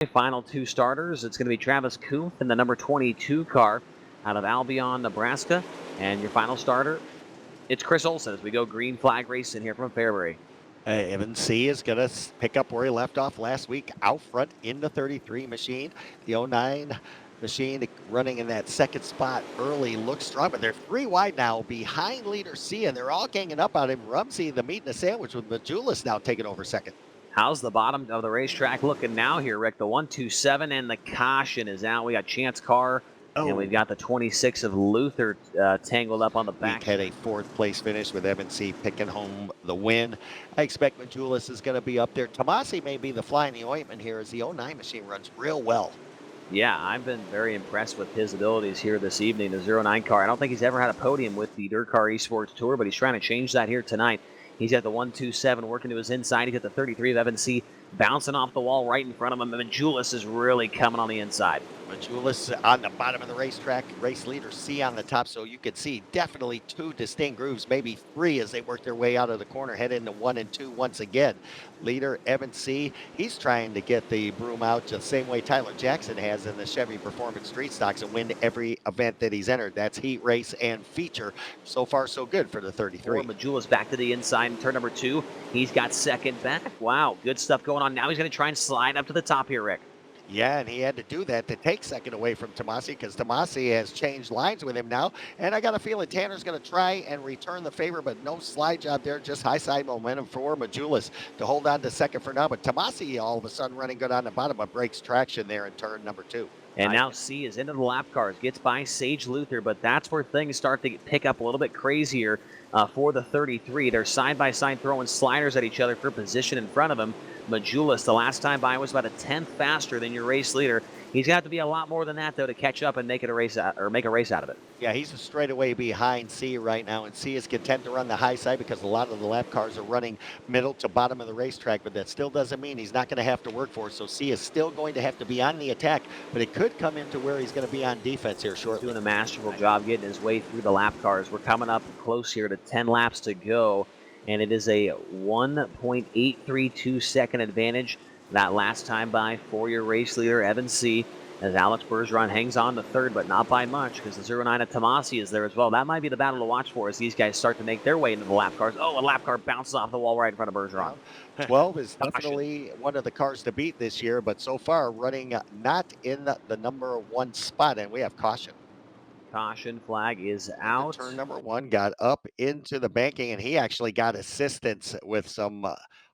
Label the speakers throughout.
Speaker 1: Final two starters. It's going to be Travis Kumpf in the number 22 car out of Albion, Nebraska. And your final starter, it's Chris Olson as we go green flag racing here from Fairbury.
Speaker 2: Evan C. is going to pick up where he left off last week, out front in the 33 machine. The 09 machine running in that second spot early looks strong, but they're 3 wide now behind leader C, and they're all ganging up on him. Rumsey, the meat in the sandwich, with Majulis now taking over second.
Speaker 1: How's the bottom of the racetrack looking now here, Rick? The 127 and the caution is out. We got Chance Carr. And we've got the 26 of Luther tangled up on the back.
Speaker 2: Had a 4th place finish with Evan C. picking home the win. I expect Majulis is going to be up there. Tomasi may be the fly in the ointment here as the 09 machine runs real well.
Speaker 1: Yeah, I've been very impressed with his abilities here this evening. The 09 car, I don't think he's ever had a podium with the DIRTcar eSports Tour, but he's trying to change that here tonight. He's got the 127 working to his inside. He's got the 33 of Evan C. bouncing off the wall right in front of him. And Majulis is really coming on the inside.
Speaker 2: Majulis on the bottom of the racetrack, race leader C on the top, so you can see definitely 2 distinct grooves, maybe 3 as they work their way out of the corner, head into 1 and 2 once again. Leader Evan C., he's trying to get the broom out the same way Tyler Jackson has in the Chevy Performance Street Stocks and win every event that he's entered. That's heat, race, and feature. So far, so good for the 33.
Speaker 1: Majulis back to the inside in turn number 2. He's got second back. Wow, good stuff going on. Now he's going to try and slide up to the top here, Rick.
Speaker 2: Yeah, and he had to do that to take second away from Tomasi because Tomasi has changed lines with him now. And I got a feeling Tanner's going to try and return the favor, but no slide job there, just high side momentum for Majulis to hold on to second for now. But Tomasi all of a sudden running good on the bottom, but breaks traction there in turn number 2.
Speaker 1: And now C is into the lap cars, gets by Sage Luther, but that's where things start to pick up a little bit crazier for the 33. They're side-by-side throwing sliders at each other for position in front of him. Majulis, the last time by, was about a 10th faster than your race leader. He's got to be a lot more than that, though, to catch up and make it a race out of it.
Speaker 2: Yeah, he's a straightaway behind C right now, and C is content to run the high side because a lot of the lap cars are running middle to bottom of the racetrack, but that still doesn't mean he's not going to have to work for it. So C is still going to have to be on the attack, but it could come into where he's going to be on defense here shortly.
Speaker 1: Doing a masterful job getting his way through the lap cars. We're coming up close here to 10 laps to go, and it is a 1.832 second advantage that last time by for your race leader, Evan C., as Alex Bergeron hangs on to third, but not by much because the 09 of Tomasi is there as well. That might be the battle to watch for as these guys start to make their way into the lap cars. Oh, a lap car bounces off the wall right in front of Bergeron.
Speaker 2: 12 is definitely one of the cars to beat this year, but so far running not in the number 1 spot, and we have caution.
Speaker 1: Caution flag is out.
Speaker 2: Turn number 1 got up into the banking, and he actually got assistance with some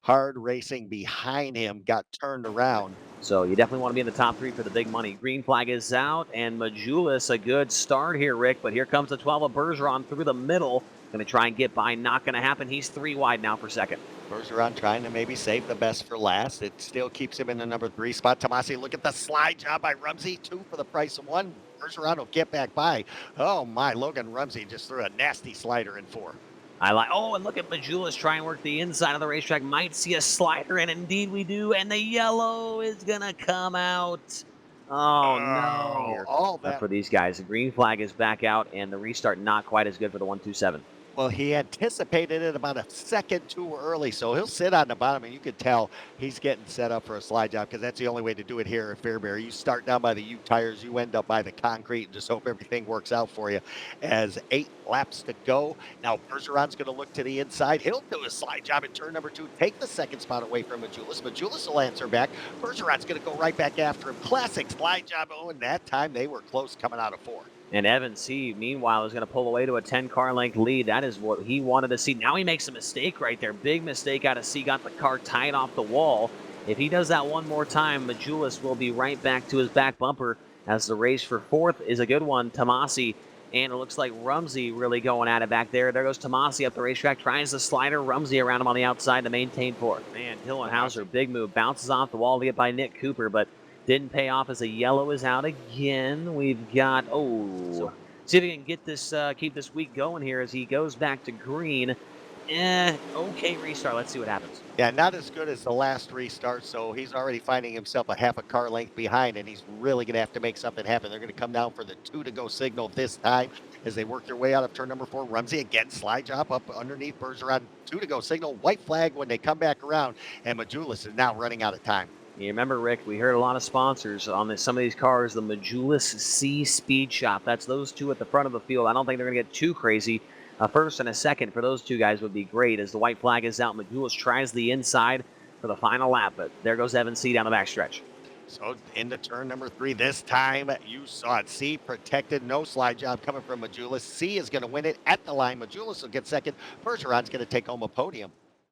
Speaker 2: hard racing behind him, got turned around.
Speaker 1: So you definitely want to be in the top 3 for the big money. Green flag is out, and Majulis, a good start here, Rick, but here comes the 12 of Bergeron through the middle. Going to try and get by, not going to happen. He's 3 wide now for second.
Speaker 2: Bergeron trying to maybe save the best for last. It still keeps him in the number 3 spot. Tomasi, look at the slide job by Rumsey, 2 for the price of 1. Bergeron will get back by. Oh my, Logan Rumsey just threw a nasty slider in 4.
Speaker 1: And look at Majulis try and work the inside of the racetrack. Might see a slider, and indeed we do. And the yellow is going to come out. Oh, no.
Speaker 2: All that
Speaker 1: for these guys. The green flag is back out, and the restart not quite as good for the 127.
Speaker 2: Well, he anticipated it about a second too early, so he'll sit on the bottom, and you can tell he's getting set up for a slide job because that's the only way to do it here at Fairbury. You start down by the U tires, you end up by the concrete, and just hope everything works out for you. As 8 laps to go. Now, Bergeron's going to look to the inside. He'll do a slide job in turn number 2, take the second spot away from Majulis. Majulis will answer back. Bergeron's going to go right back after him. Classic slide job. Oh, and that time they were close coming out of 4.
Speaker 1: And Evan C., meanwhile, is going to pull away to a 10-car length lead. That is what he wanted to see. Now he makes a mistake right there. Big mistake out of C. Got the car tied off the wall. If he does that one more time, Majulis will be right back to his back bumper as the race for 4th is a good one. Tomasi, and it looks like Rumsey really going at it back there. There goes Tomasi up the racetrack, tries the slider. Rumsey around him on the outside to maintain 4th. Man, Dylan Hauser, big move. Bounces off the wall to get by Nick Cooper, but didn't pay off as a yellow is out again. We've got, see if he can get this, keep this week going here as he goes back to green. Okay restart. Let's see what happens.
Speaker 2: Yeah, not as good as the last restart, so he's already finding himself a half a car length behind, and he's really going to have to make something happen. They're going to come down for the 2 to go signal this time as they work their way out of turn number 4. Rumsey again, slide job up underneath Bergeron. 2 to go signal, white flag when they come back around, and Majulis is now running out of time.
Speaker 1: You remember, Rick, we heard a lot of sponsors on some of these cars, the Majulis C Speed Shop. That's those two at the front of the field. I don't think they're going to get too crazy. A first and a second for those two guys would be great. As the white flag is out, Majulis tries the inside for the final lap, but there goes Evan C down the backstretch.
Speaker 2: So into turn number 3, this time you saw it. C protected, no slide job coming from Majulis. C is going to win it at the line. Majulis will get second. Bergeron's going to take home a podium.